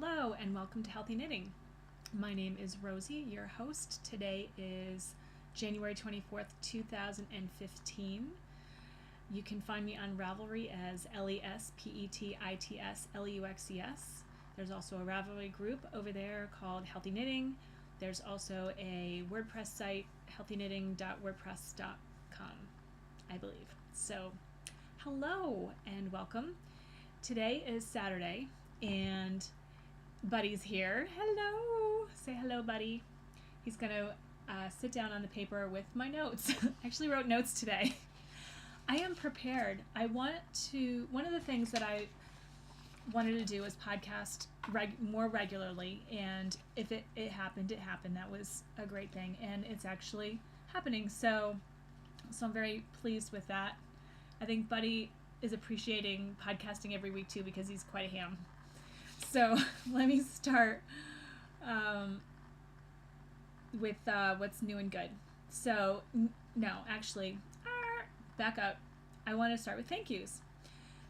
Hello and welcome to Healthy Knitting. My name is Rosie, your host. Today is January 24th, 2015. You can find me on Ravelry as LESPETITSLUXES. There's also a Ravelry group over there called Healthy Knitting. There's also a WordPress site, healthyknitting.wordpress.com, I believe. So, hello and welcome. Today is Saturday and Buddy's here. Hello. Say hello, Buddy. He's going to sit down on the paper with my notes. I actually wrote notes today. I am prepared. One of the things that I wanted to do is podcast more regularly, and if it happened, it happened. That was a great thing, and it's actually happening. So I'm very pleased with that. I think Buddy is appreciating podcasting every week too because he's quite a ham. So let me start with what's new and good. So back up. I want to start with thank yous.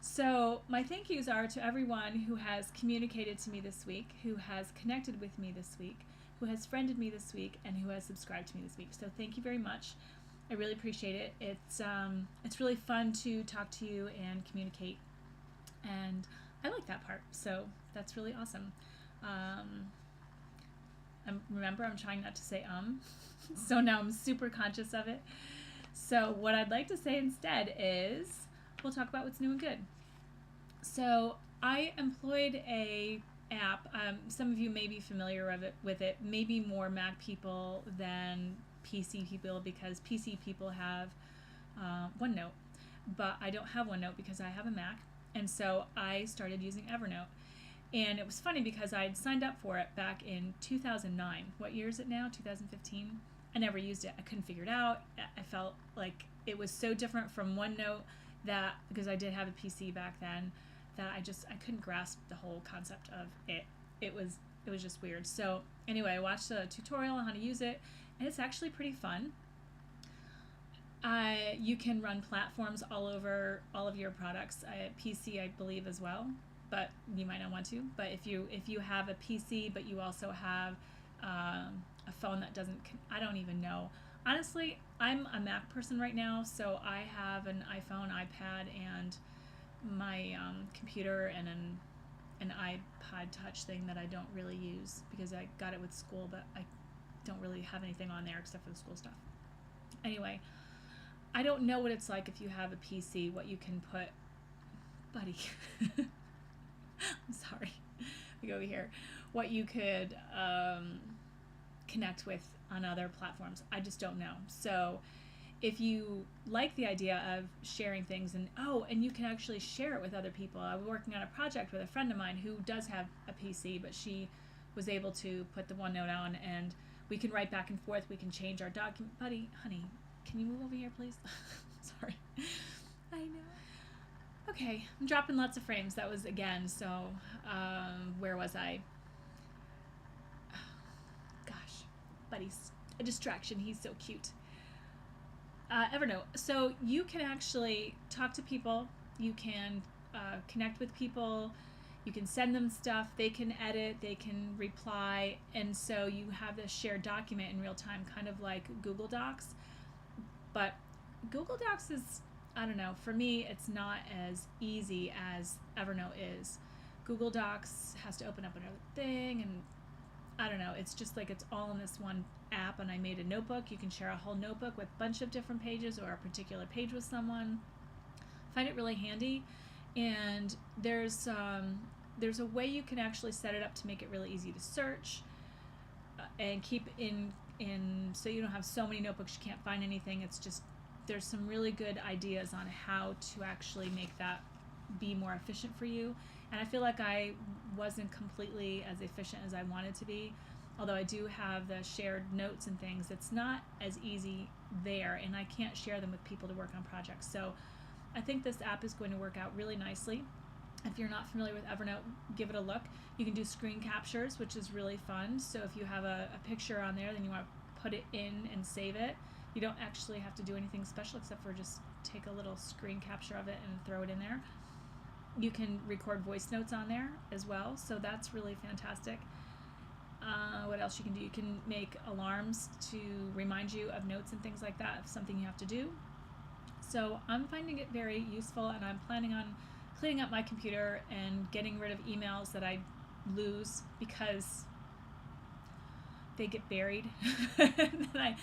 So my thank yous are to everyone who has communicated to me this week, who has connected with me this week, who has friended me this week, and who has subscribed to me this week. So thank you very much. I really appreciate it. It's really fun to talk to you and communicate, and I like that part. So that's really awesome. Remember, I'm trying not to say so now I'm super conscious of it. So what I'd like to say instead is we'll talk about what's new and good. So I employed a app. Some of you may be familiar with it, maybe more Mac people than PC people, because PC people have OneNote, but I don't have OneNote because I have a Mac, and so I started using Evernote. And it was funny because I'd signed up for it back in 2009. What year is it now? 2015? I never used it. I couldn't figure it out. I felt like it was so different from OneNote that, because I did have a PC back then, that I couldn't grasp the whole concept of it. It was just weird. So anyway, I watched a tutorial on how to use it, and it's actually pretty fun. You can run platforms all over all of your products. PC, I believe, as well, but you might not want to. But if you have a PC, but you also have a phone that doesn't, I don't even know. Honestly, I'm a Mac person right now, so I have an iPhone, iPad, and my computer, and an iPod Touch thing that I don't really use because I got it with school, but I don't really have anything on there except for the school stuff. Anyway, I don't know what it's like if you have a PC, what you can put, Buddy. I'm sorry. We go over here. What you could connect with on other platforms. I just don't know. So if you like the idea of sharing things, and you can actually share it with other people. I was working on a project with a friend of mine who does have a PC, but she was able to put the OneNote on, and we can write back and forth. We can change our document. Buddy, honey, can you move over here, please? Sorry. I know. Okay, I'm dropping lots of frames. That was again, so where was I? Gosh, Buddy's a distraction. He's so cute. Evernote. So you can actually talk to people. You can connect with people. You can send them stuff. They can edit. They can reply. And so you have this shared document in real time, kind of like Google Docs. But Google Docs is, I don't know, for me, it's not as easy as Evernote is. Google Docs has to open up another thing, and I don't know, it's just like it's all in this one app, and I made a notebook. You can share a whole notebook with a bunch of different pages or a particular page with someone. I find it really handy, and there's a way you can actually set it up to make it really easy to search and keep in so you don't have so many notebooks you can't find anything. It's just, there's some really good ideas on how to actually make that be more efficient for you. And I feel like I wasn't completely as efficient as I wanted to be. Although I do have the shared notes and things, it's not as easy there, and I can't share them with people to work on projects. So I think this app is going to work out really nicely. If you're not familiar with Evernote, give it a look. You can do screen captures, which is really fun. So if you have a picture on there, then you want to put it in and save it. You don't actually have to do anything special except for just take a little screen capture of it and throw it in there. You can record voice notes on there as well, so that's really fantastic. What else you can do? You can make alarms to remind you of notes and things like that, if something you have to do. So I'm finding it very useful, and I'm planning on cleaning up my computer and getting rid of emails that I lose because they get buried. And I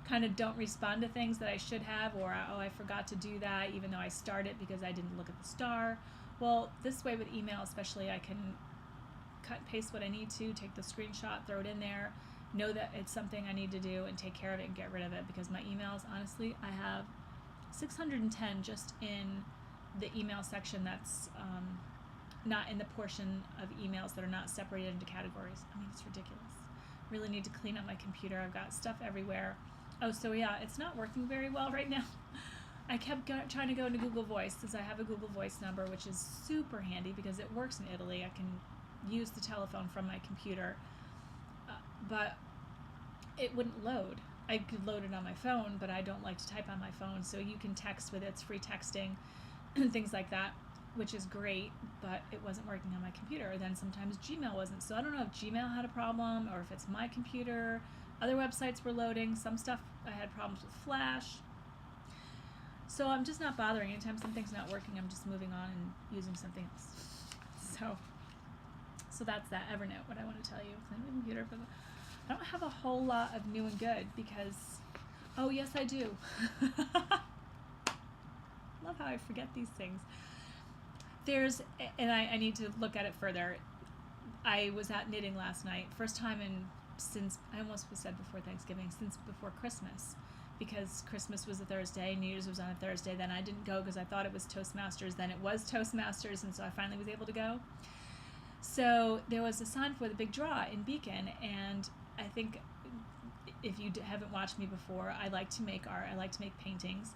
kind of don't respond to things that I should have, or I forgot to do that even though I started because I didn't look at the star. Well, this way with email especially, I can cut and paste what I need to, take the screenshot, throw it in there, know that it's something I need to do, and take care of it and get rid of it, because my emails, honestly, I have 610 just in the email section that's not in the portion of emails that are not separated into categories. I mean, it's ridiculous. Really need to clean up my computer. I've got stuff everywhere. Oh, so yeah, it's not working very well right now. I kept trying to go into Google Voice, because I have a Google Voice number, which is super handy because it works in Italy. I can use the telephone from my computer, but it wouldn't load. I could load it on my phone, but I don't like to type on my phone, so you can text with it. It's free texting and things like that, which is great, but it wasn't working on my computer. Or then sometimes Gmail wasn't, so I don't know if Gmail had a problem or if it's my computer. Other websites were loading. Some stuff I had problems with Flash. So I'm just not bothering. Anytime something's not working, I'm just moving on and using something else. So that's that. Evernote, what I want to tell you. Clean my computer. I don't have a whole lot of new and good because, oh yes I do. Love how I forget these things. And I need to look at it further. I was at knitting last night. First time since, I almost said before Thanksgiving, since before Christmas. Because Christmas was a Thursday, New Year's was on a Thursday, then I didn't go because I thought it was Toastmasters, then it was Toastmasters, and so I finally was able to go. So there was a sign for the big draw in Beacon, and I think if you haven't watched me before, I like to make art, I like to make paintings,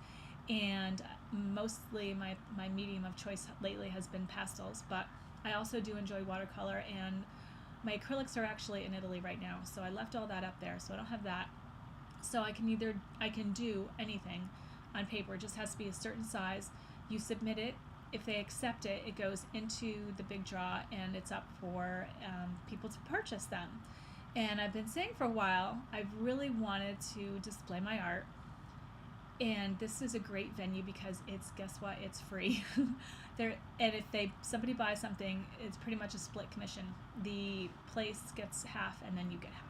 and mostly my medium of choice lately has been pastels, but I also do enjoy watercolor, and my acrylics are actually in Italy right now, so I left all that up there, so I don't have that. So I can do anything on paper. It just has to be a certain size. You submit it. If they accept it, it goes into the big draw, and it's up for people to purchase them. And I've been saying for a while, I've really wanted to display my art. And this is a great venue because guess what? It's free. And if somebody buys something, it's pretty much a split commission. The place gets half, and then you get half.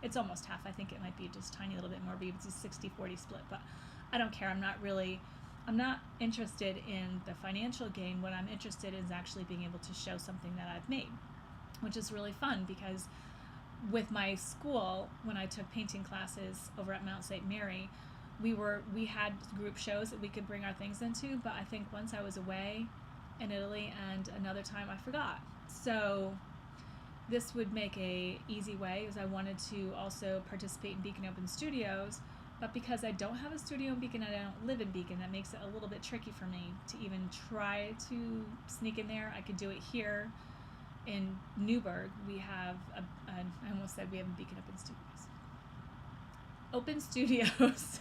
It's almost half. I think it might be just a tiny little bit more, but it's a 60-40 split, but I don't care. I'm not interested in the financial gain. What I'm interested in is actually being able to show something that I've made, which is really fun because with my school, when I took painting classes over at Mount St. Mary, we had group shows that we could bring our things into, but I think once I was away in Italy and another time I forgot. So this would make a easy way, because I wanted to also participate in Beacon Open Studios, but because I don't have a studio in Beacon and I don't live in Beacon, that makes it a little bit tricky for me to even try to sneak in there. I could do it here in Newburgh. We have I almost said we have a Beacon Open Studios. Open Studios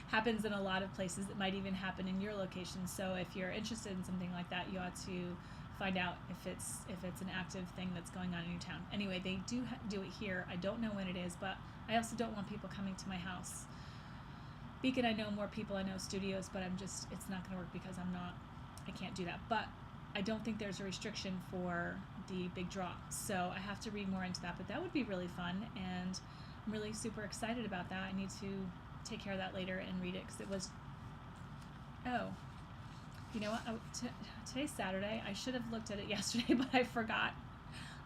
happens in a lot of places. It might even happen in your location. So if you're interested in something like that, you ought to find out if it's an active thing that's going on in your town. Anyway, they do it here. I don't know when it is, but I also don't want people coming to my house. Beacon, I know more people, I know studios, but it's not going to work because I can't do that. But I don't think there's a restriction for the big draw, so I have to read more into that, but that would be really fun, and I'm really super excited about that. I need to take care of that later and read it, because it was, you know what, today's Saturday. I should have looked at it yesterday, but I forgot.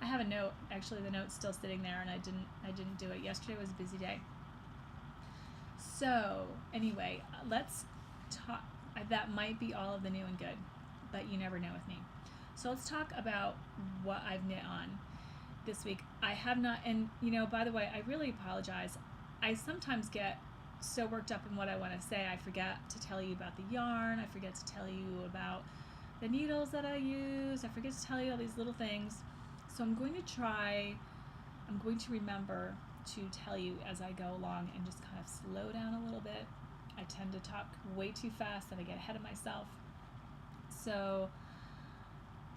I have a note, actually the note's still sitting there, and I didn't do it. Yesterday was a busy day. So anyway, let's talk, that might be all of the new and good, but you never know with me. So let's talk about what I've knit on this week. I have not, and by the way, I really apologize. I sometimes get so worked up in what I want to say, I forget to tell you about the yarn, I forget to tell you about the needles that I use, I forget to tell you all these little things. So I'm going to remember to tell you as I go along and just kind of slow down a little bit. I tend to talk way too fast and I get ahead of myself. So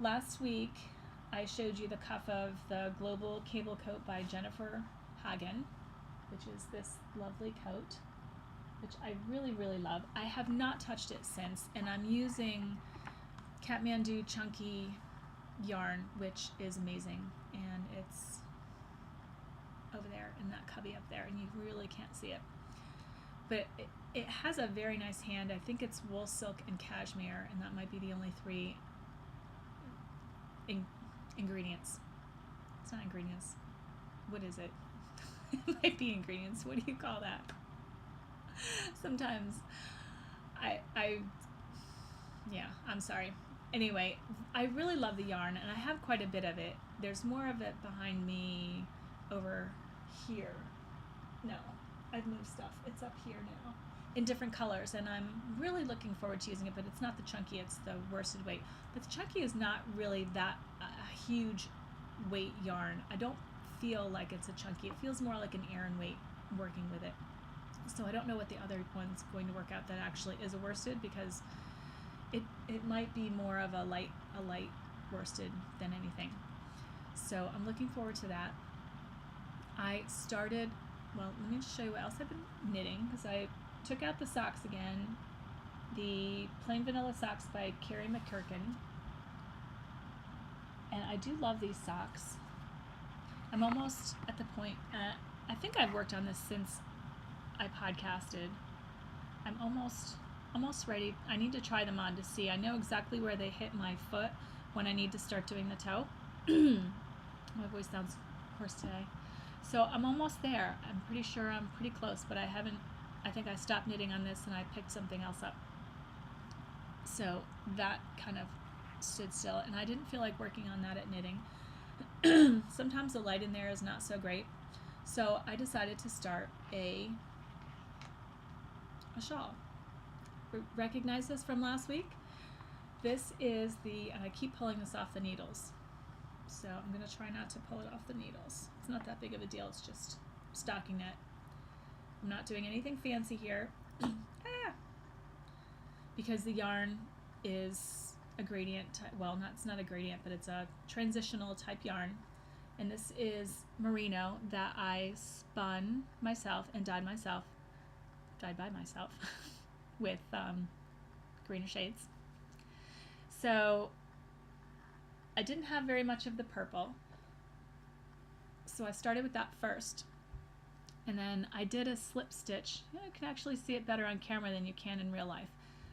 last week I showed you the cuff of the Global Cable Coat by Jennifer Hagen, which is this lovely coat, which I really, really love. I have not touched it since, and I'm using Kathmandu Chunky yarn, which is amazing, and it's over there in that cubby up there, and you really can't see it. But it has a very nice hand. I think it's wool, silk, and cashmere, and that might be the only three ingredients. It's not ingredients. What is it? It might be ingredients. What do you call that? Sometimes yeah, I'm sorry. Anyway, I really love the yarn, and I have quite a bit of it. There's more of it behind me over here. No, I've moved stuff. It's up here now in different colors, and I'm really looking forward to using it, but it's not the chunky, it's the worsted weight. But the chunky is not really that huge weight yarn. I don't feel like it's a chunky. It feels more like an Aran weight working with it. So I don't know what the other one's going to work out that actually is a worsted, because it might be more of a light worsted than anything. So I'm looking forward to that. I started, well, let me just show you what else I've been knitting, because I took out the socks again, the Plain Vanilla Socks by Carrie McKirkin, and I do love these socks. I'm almost at the point, I think I've worked on this since I podcasted. I'm almost ready. I need to try them on to see. I know exactly where they hit my foot when I need to start doing the toe. My voice sounds hoarse today. So I'm almost there. I'm pretty sure I'm pretty close, but I think I stopped knitting on this and I picked something else up. So that kind of stood still, and I didn't feel like working on that at knitting. Sometimes the light in there is not so great. So I decided to start a shawl. Recognize this from last week? This is I keep pulling this off the needles. So I'm going to try not to pull it off the needles. It's not that big of a deal, it's just stocking knit. I'm not doing anything fancy here. Because the yarn is a gradient type, well, it's not a gradient, but it's a transitional type yarn. And this is merino that I spun myself and dyed by myself with greener shades. So I didn't have very much of the purple, so I started with that first, and then I did a slip stitch. You can actually see it better on camera than you can in real life.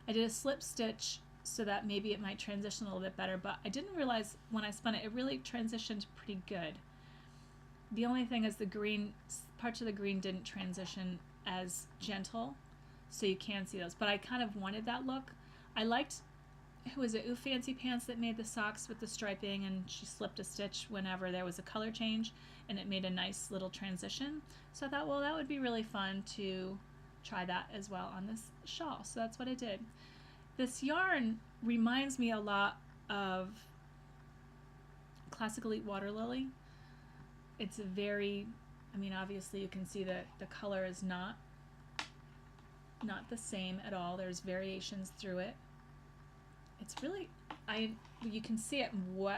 I did a slip stitch so that maybe it might transition a little bit better, but I didn't realize when I spun it, it really transitioned pretty good. The only thing is the green, parts of the green didn't transition as gentle, so you can see those, but I kind of wanted that look. I liked, who was it, Ooh Fancy Pants, that made the socks with the striping, and she slipped a stitch whenever there was a color change, and it made a nice little transition. So I thought, well, that would be really fun to try that as well on this shawl. So that's what I did. This yarn reminds me a lot of Classical Elite Water Lily. It's a very, I mean, obviously you can see that the color is not the same at all. There's variations through it. It's really, you can see it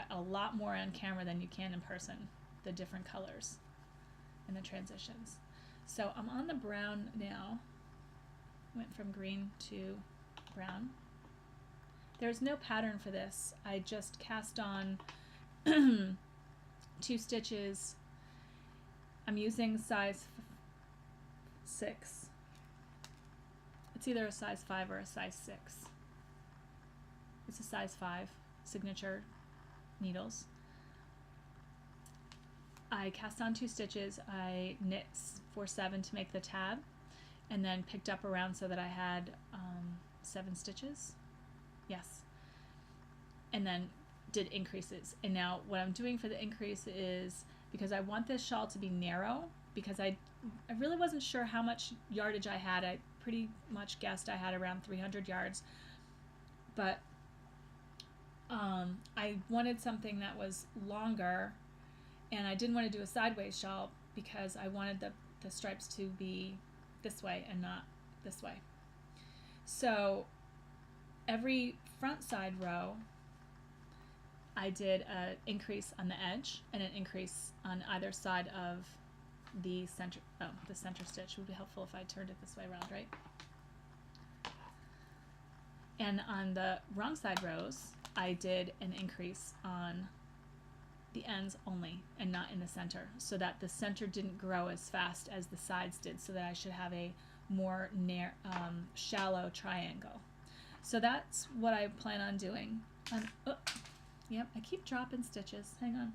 a lot more on camera than you can in person, the different colors and the transitions. So I'm on the brown now. Went from green to brown. There's no pattern for this. I just cast on 2 stitches. I'm using size 6. It's either a size 5 or a size 6. It's a size 5 signature needles. I cast on 2 stitches. I knit 4/7 to make the tab, and then picked up around so that I had 7 stitches. Yes. And then did increases. And now what I'm doing for the increase is, because I want this shawl to be narrow, because I really wasn't sure how much yardage I had. I pretty much guessed I had around 300 yards. But I wanted something that was longer, and I didn't want to do a sideways shawl because I wanted the stripes to be this way and not this way. So every front side row I did an increase on the edge and an increase on either side of the center. Oh, the center stitch would be helpful if I turned it this way around, right? And on the wrong side rows, I did an increase on the ends only and not in the center, so that the center didn't grow as fast as the sides did, so that I should have a more shallow triangle. So that's what I plan on doing. Yep, I keep dropping stitches. Hang on.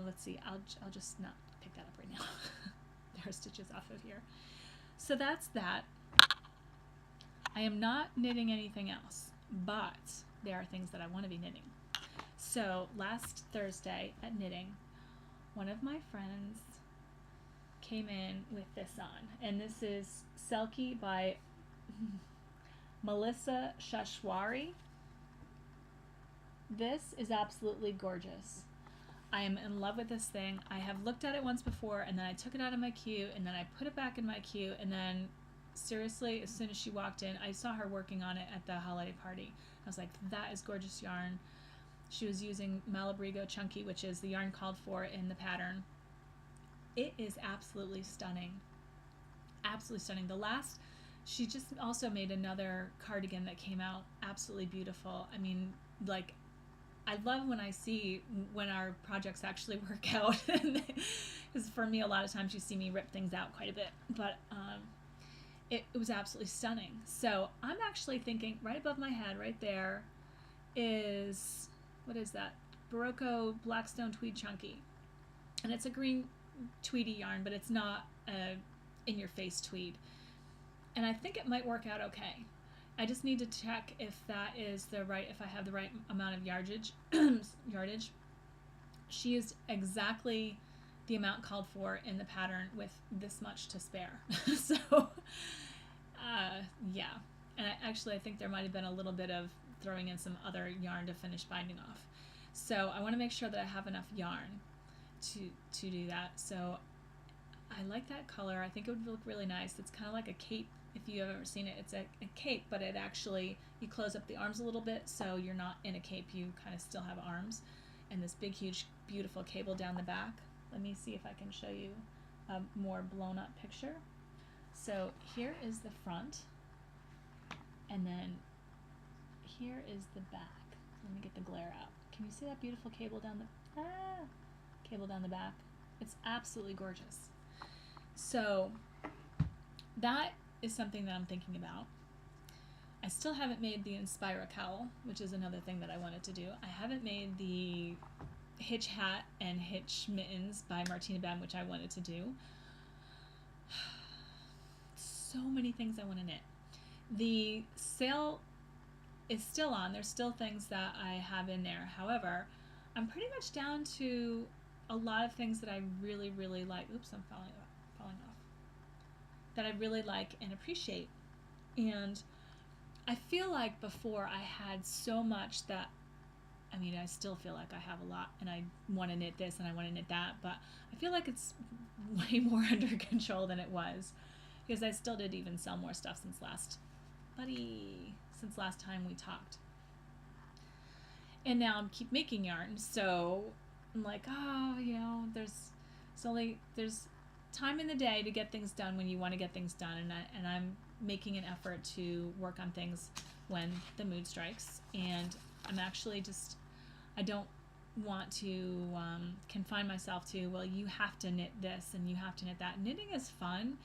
Let's see. I'll just not pick that up right now. There are stitches off of here. So that's that. I am not knitting anything else, but there are things that I want to be knitting. So last Thursday at knitting, one of my friends came in with this on, and this is Selkie by Melissa Shashwari. This is absolutely gorgeous. I am in love with this thing. I have looked at it once before, and then I took it out of my queue, and then I put it back in my queue, and then seriously, as soon as she walked in, I saw her working on it at the holiday party. I was like, that is gorgeous yarn. She was using Malabrigo Chunky, which is the yarn called for in the pattern. It is absolutely stunning. Absolutely stunning. She just also made another cardigan that came out absolutely beautiful. I mean, like, I love when I see when our projects actually work out. Because for me, a lot of times you see me rip things out quite a bit. But it was absolutely stunning. So I'm actually thinking right above my head, right there, is, what is that? Barocco Blackstone Tweed Chunky. And it's a green tweedy yarn, but it's not a in-your-face tweed. And I think it might work out okay. I just need to check if that is if I have the right amount of yardage. She used exactly the amount called for in the pattern with this much to spare. So, yeah. And I think there might have been a little bit of throwing in some other yarn to finish binding off. So I want to make sure that I have enough yarn to do that. So I like that color. I think it would look really nice. It's kind of like a cape. If you have ever seen it, it's a cape, but it actually, you close up the arms a little bit, so you're not in a cape, you kind of still have arms, and this big, huge, beautiful cable down the back. Let me see if I can show you a more blown up picture. So here is the front, and then here is the back. Let me get the glare out. Can you see that beautiful cable down the back? It's absolutely gorgeous. So that is something that I'm thinking about. I still haven't made the Inspira cowl, which is another thing that I wanted to do. I haven't made the hitch hat and hitch mittens by Martina Bem, which I wanted to do. So many things I want to knit. The sale is still on. There's still things that I have in there. However, I'm pretty much down to a lot of things that I really, really like. Oops, I'm falling off. That I really like and appreciate. And I feel like before I had so much that, I mean, I still feel like I have a lot and I want to knit this and I want to knit that, but I feel like it's way more under control than it was, because I still did even sell more stuff since last time we talked. And now I keep making yarn, so I'm like, oh, you know, there's time in the day to get things done when you want to get things done, and I'm making an effort to work on things when the mood strikes. And I'm actually just, I don't want to confine myself to, well, you have to knit this and you have to knit that. Knitting is fun,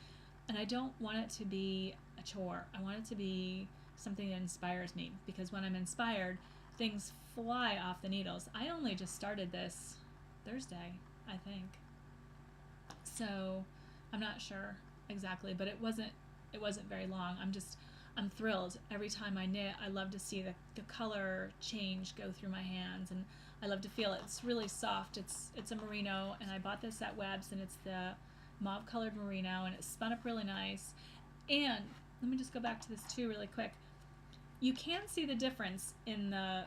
and I don't want it to be a chore. I want it to be something that inspires me, because when I'm inspired, things fly off the needles. I only just started this Thursday, I think. So I'm not sure exactly, but it wasn't very long. I'm thrilled. Every time I knit, I love to see the color change go through my hands, and I love to feel it. It's really soft. It's a merino, and I bought this at Webb's, and it's the mauve colored merino, and it spun up really nice. And let me just go back to this too really quick. You can see the difference in the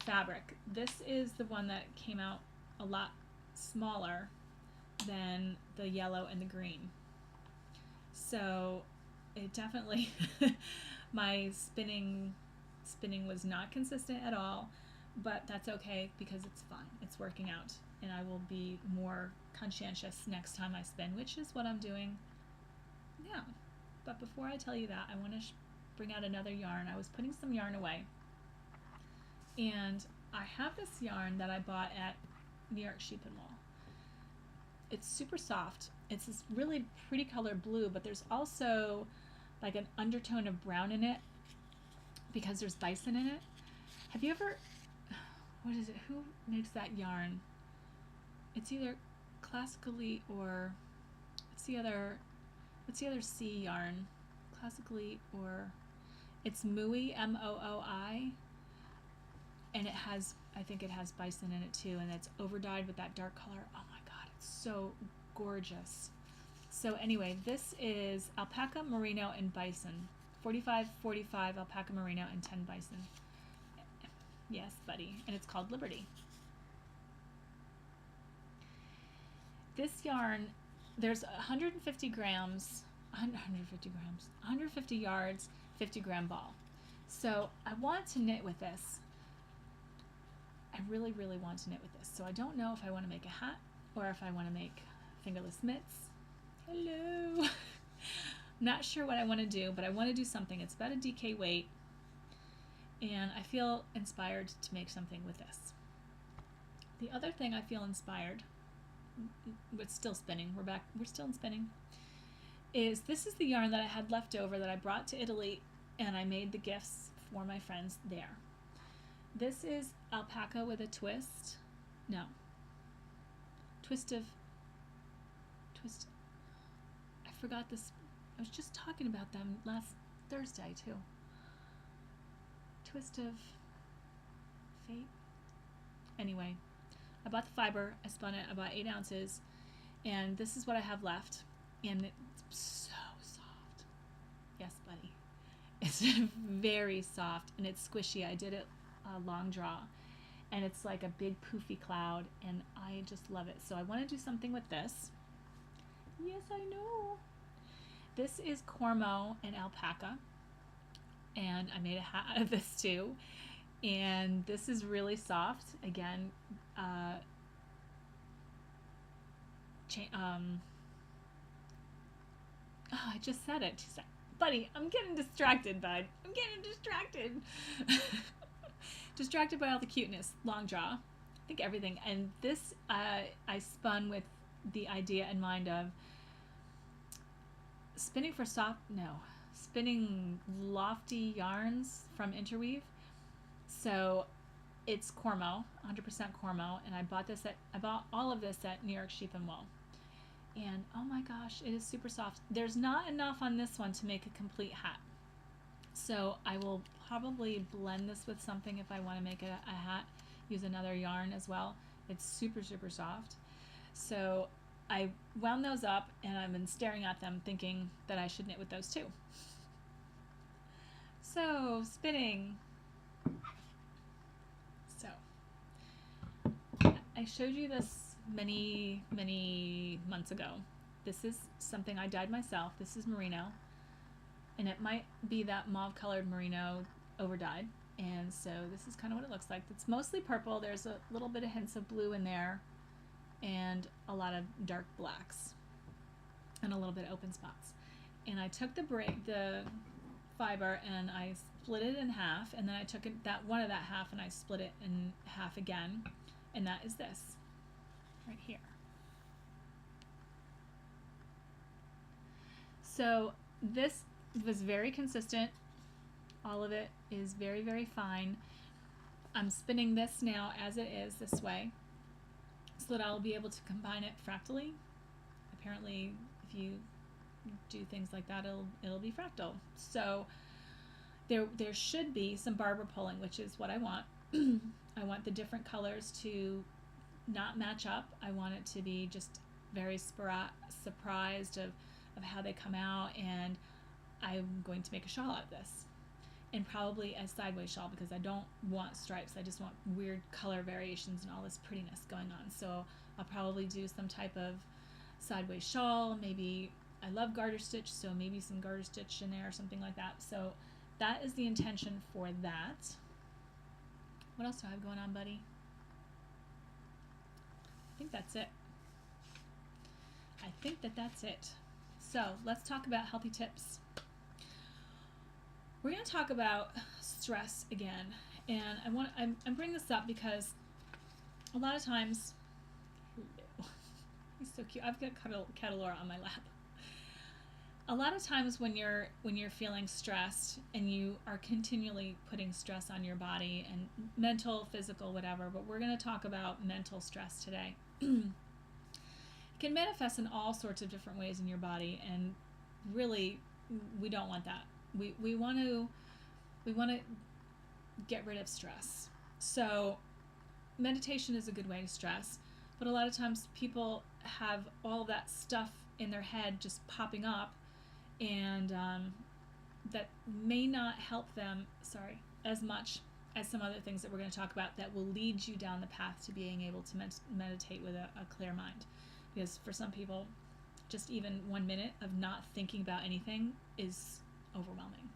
fabric. This is the one that came out a lot smaller than the yellow and the green. So it definitely, my spinning spinning was not consistent at all, but that's okay because it's fun. It's working out, and I will be more conscientious next time I spin, which is what I'm doing now. But before I tell you that, I want to bring out another yarn. I was putting some yarn away, and I have this yarn that I bought at New York Sheep and Wool. It's super soft. It's this really pretty color blue, but there's also like an undertone of brown in it because there's bison in it. Have you ever, what is it? Who makes that yarn? It's either Classically or what's the other C yarn? Classically, or it's Mooi, Mooi, and it has, I think it has bison in it too, and it's over dyed with that dark color. Oh my god, it's so gorgeous. So anyway, this is alpaca, merino, and bison. 45, 45 alpaca, merino, and 10 bison. Yes, buddy. And it's called Liberty. This yarn, there's 150 grams, 150 yards, 50-gram ball. So I want to knit with this. I really, really want to knit with this. So I don't know if I want to make a hat or if I want to make fingerless mitts. Hello. Not sure what I want to do, but I want to do something. It's about a DK weight, and I feel inspired to make something with this. The other thing I feel inspired with, still spinning, we're still in spinning, is this is the yarn that I had left over that I brought to Italy, and I made the gifts for my friends there. This is alpaca with a twist. No. Twist. I forgot this. I was just talking about them last Thursday too. Twist of Fate. Anyway, I bought the fiber. I spun it about 8 ounces, and this is what I have left. And it's so soft. Yes, buddy. It's very soft, and it's squishy. I did it long draw, and it's like a big poofy cloud, and I just love it. So I want to do something with this. Yes, I know. This is Cormo and alpaca, and I made a hat out of this too. And this is really soft. Again, I just said it. She's like, buddy, I'm getting distracted, bud. I'm getting distracted. Distracted by all the cuteness. Long draw. I think everything. And this I spun with the idea in mind of spinning lofty yarns from Interweave. So it's Cormo, 100% Cormo, and I bought all of this at New York Sheep and Wool. And oh my gosh, it is super soft. There's not enough on this one to make a complete hat. So I will probably blend this with something if I want to make a hat, use another yarn as well. It's super, super soft. So I wound those up, and I've been staring at them thinking that I should knit with those too. So, spinning. So, I showed you this many, many months ago. This is something I dyed myself. This is merino, and it might be that mauve colored merino over dyed. And so this is kind of what it looks like. It's mostly purple. There's a little bit of hints of blue in there, and a lot of dark blacks, and a little bit of open spots. And I took the fiber and I split it in half, and then I took one of that half and I split it in half again, and that is this right here. So this was very consistent. All of it is very, very fine. I'm spinning this now as it is this way, so that I'll be able to combine it fractally. Apparently, if you do things like that, it'll be fractal. So there should be some barber pulling, which is what I want. I want the different colors to not match up. I want it to be just very surprised of how they come out, and I'm going to make a shawl out of this. And probably a sideways shawl, because I don't want stripes. I just want weird color variations and all this prettiness going on. So I'll probably do some type of sideways shawl. Maybe, I love garter stitch, so maybe some garter stitch in there or something like that. So that is the intention for that. What else do I have going on, buddy? I think that's it. I think that that's it. So let's talk about healthy tips. We're going to talk about stress again, and I'm bringing this up because a lot of times, he's so cute. I've got Catalora on my lap. A lot of times when you're feeling stressed and you are continually putting stress on your body, and mental, physical, whatever, but we're going to talk about mental stress today. It can manifest in all sorts of different ways in your body, and really we don't want that. We want to get rid of stress. So meditation is a good way to stress, but a lot of times people have all that stuff in their head just popping up, and that may not help them as much as some other things that we're going to talk about that will lead you down the path to being able to meditate with a clear mind. Because for some people, just even 1 minute of not thinking about anything is overwhelming.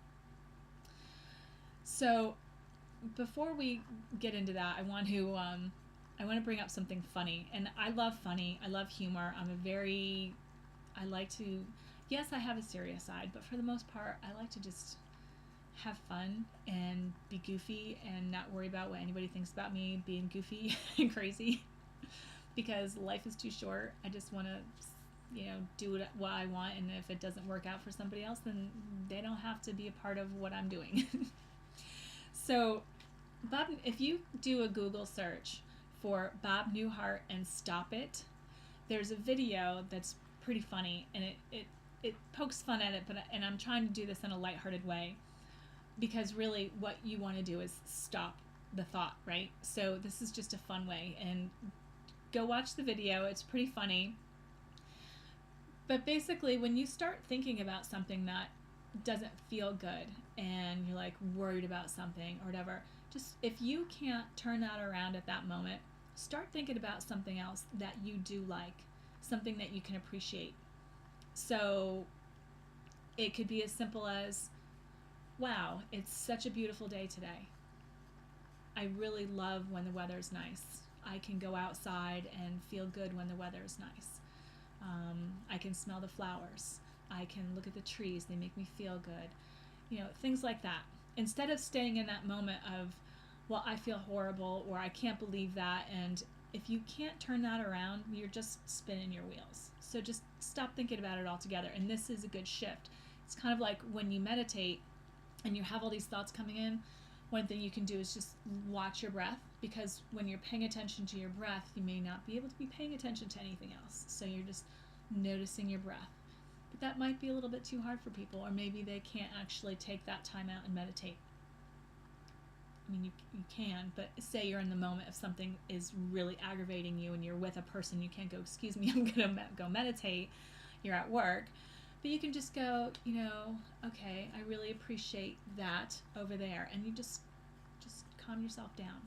So before we get into that, I want to bring up something funny. And I love funny. I love humor. I like to, yes, I have a serious side, but for the most part, I like to just have fun and be goofy and not worry about what anybody thinks about me being goofy and crazy, because life is too short. I just want to, do what I want, and if it doesn't work out for somebody else, then they don't have to be a part of what I'm doing. So, Bob, if you do a Google search for Bob Newhart and Stop It, there's a video that's pretty funny, and it pokes fun at it, and I'm trying to do this in a lighthearted way, because really what you want to do is stop the thought, right? So this is just a fun way, and go watch the video. It's pretty funny. But basically, when you start thinking about something that doesn't feel good, and you're like worried about something or whatever, just if you can't turn that around at that moment, start thinking about something else that you do like, something that you can appreciate. So it could be as simple as, wow, it's such a beautiful day today. I really love when the weather's nice. I can go outside and feel good when the weather's nice. I can smell the flowers. I can look at the trees. They make me feel good. Things like that. Instead of staying in that moment of, well, I feel horrible, or I can't believe that. And if you can't turn that around, you're just spinning your wheels. So just stop thinking about it altogether. And this is a good shift. It's kind of like when you meditate and you have all these thoughts coming in, one thing you can do is just watch your breath, because when you're paying attention to your breath, you may not be able to be paying attention to anything else. So you're just noticing your breath. But that might be a little bit too hard for people, or maybe they can't actually take that time out and meditate. I mean, you can, but say you're in the moment of something is really aggravating you and you're with a person, you can't go, excuse me, I'm going to go meditate. You're at work. But you can just go, okay, I really appreciate that over there. And you just calm yourself down.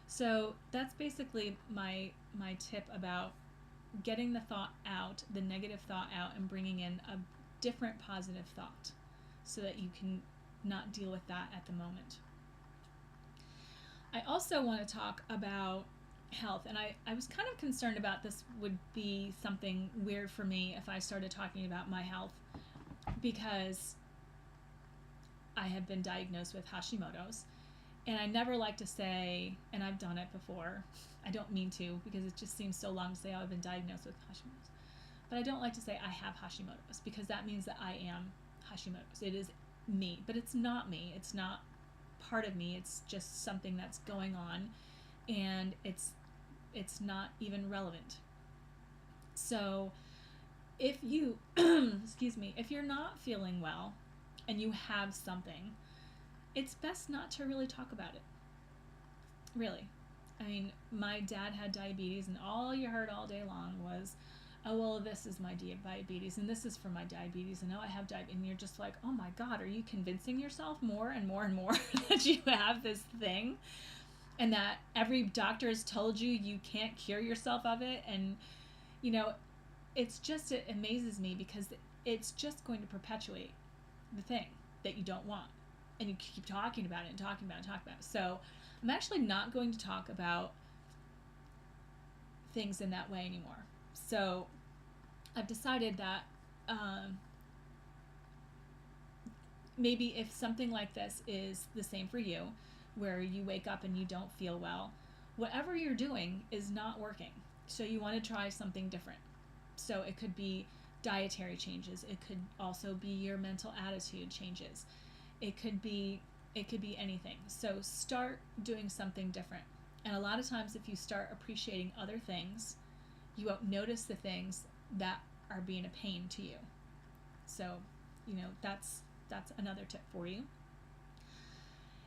So that's basically my tip about getting the thought out, the negative thought out, and bringing in a different positive thought so that you can not deal with that at the moment. I also want to talk about health, and I was kind of concerned about this would be something weird for me if I started talking about my health, because I have been diagnosed with Hashimoto's, and I never like to say, and I've done it before, I don't mean to, because it just seems so long to say, oh, I've been diagnosed with Hashimoto's, but I don't like to say I have Hashimoto's, because that means that I am Hashimoto's. It is me, but it's not me. It's not part of me. It's just something that's going on, and it's not even relevant. So if you excuse me, if you're not feeling well and you have something, it's best not to really talk about it. Really. I mean, my dad had diabetes, and all you heard all day long was, oh, well, this is my diabetes, and this is for my diabetes, and now I have diabetes. And you're just like, oh my God, are you convincing yourself more and more and more that you have this thing, and that every doctor has told you you can't cure yourself of it? And, it amazes me, because it's just going to perpetuate the thing that you don't want. and you keep talking about it and talking about it and talking about it. So I'm actually not going to talk about things in that way anymore. So I've decided that maybe if something like this is the same for you, where you wake up and you don't feel well, whatever you're doing is not working. So you want to try something different. So it could be dietary changes. It could also be your mental attitude changes. It could be anything. So start doing something different. And a lot of times if you start appreciating other things, you won't notice the things that are being a pain to you. So, that's another tip for you.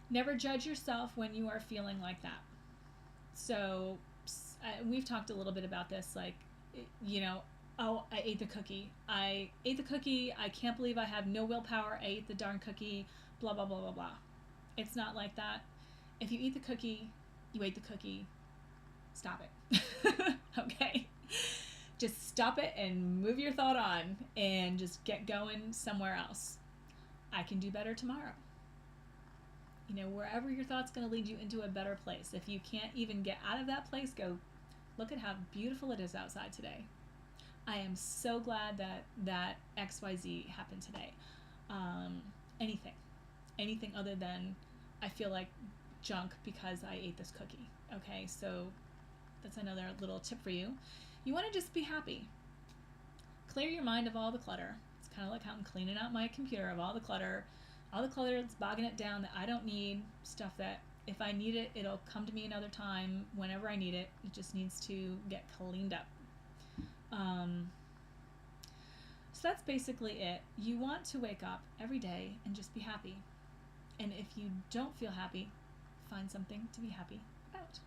Never judge yourself when you are feeling like that. So we've talked a little bit about this, like, oh, I ate the cookie. I can't believe I have no willpower. I ate the darn cookie, blah, blah, blah, blah, blah. It's not like that. If you eat the cookie, you ate the cookie, stop it. Okay? Just stop it and move your thought on and just get going somewhere else. I can do better tomorrow. Wherever your thought's going to lead you into a better place. If you can't even get out of that place, go look at how beautiful it is outside today. I am so glad that XYZ happened today. Anything other than I feel like junk because I ate this cookie. Okay, so that's another little tip for you. You want to just be happy. Clear your mind of all the clutter. It's kind of like how I'm cleaning out my computer of all the clutter that's bogging it down that I don't need, stuff that if I need it, it'll come to me another time whenever I need it. It just needs to get cleaned up. So that's basically it. You want to wake up every day and just be happy. And if you don't feel happy, find something to be happy about.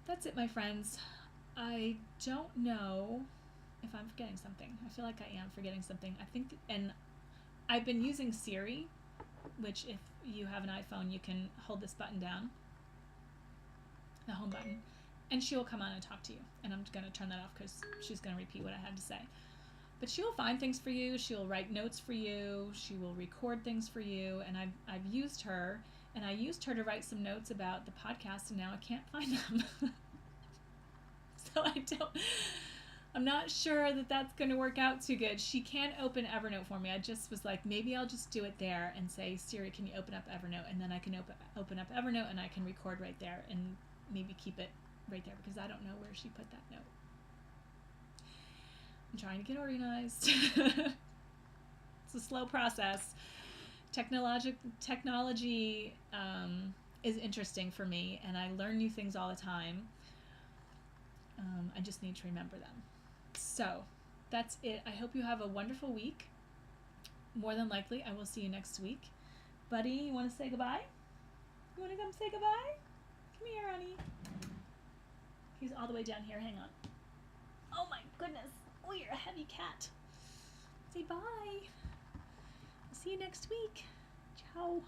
That's it, my friends. I don't know if I'm forgetting something. I feel like I am forgetting something. I think, and I've been using Siri, which if you have an iPhone, you can hold this button down, the home button, and she will come on and talk to you. And I'm going to turn that off because she's going to repeat what I had to say. But she will find things for you. She will write notes for you. She will record things for you. And I've used her, and I used her to write some notes about the podcast, and now I can't find them. So I'm not sure that that's going to work out too good. She can't open Evernote for me. I just was like, maybe I'll just do it there and say, Siri, can you open up Evernote? And then I can open up Evernote and I can record right there and maybe keep it right there because I don't know where she put that note. I'm trying to get organized. It's a slow process. Technology is interesting for me, and I learn new things all the time. I just need to remember them. So that's it. I hope you have a wonderful week. More than likely, I will see you next week. Buddy, you want to say goodbye? You want to come say goodbye? Come here, honey. He's all the way down here. Hang on. Oh my goodness. Oh, you're a heavy cat. Say bye. I'll see you next week. Ciao.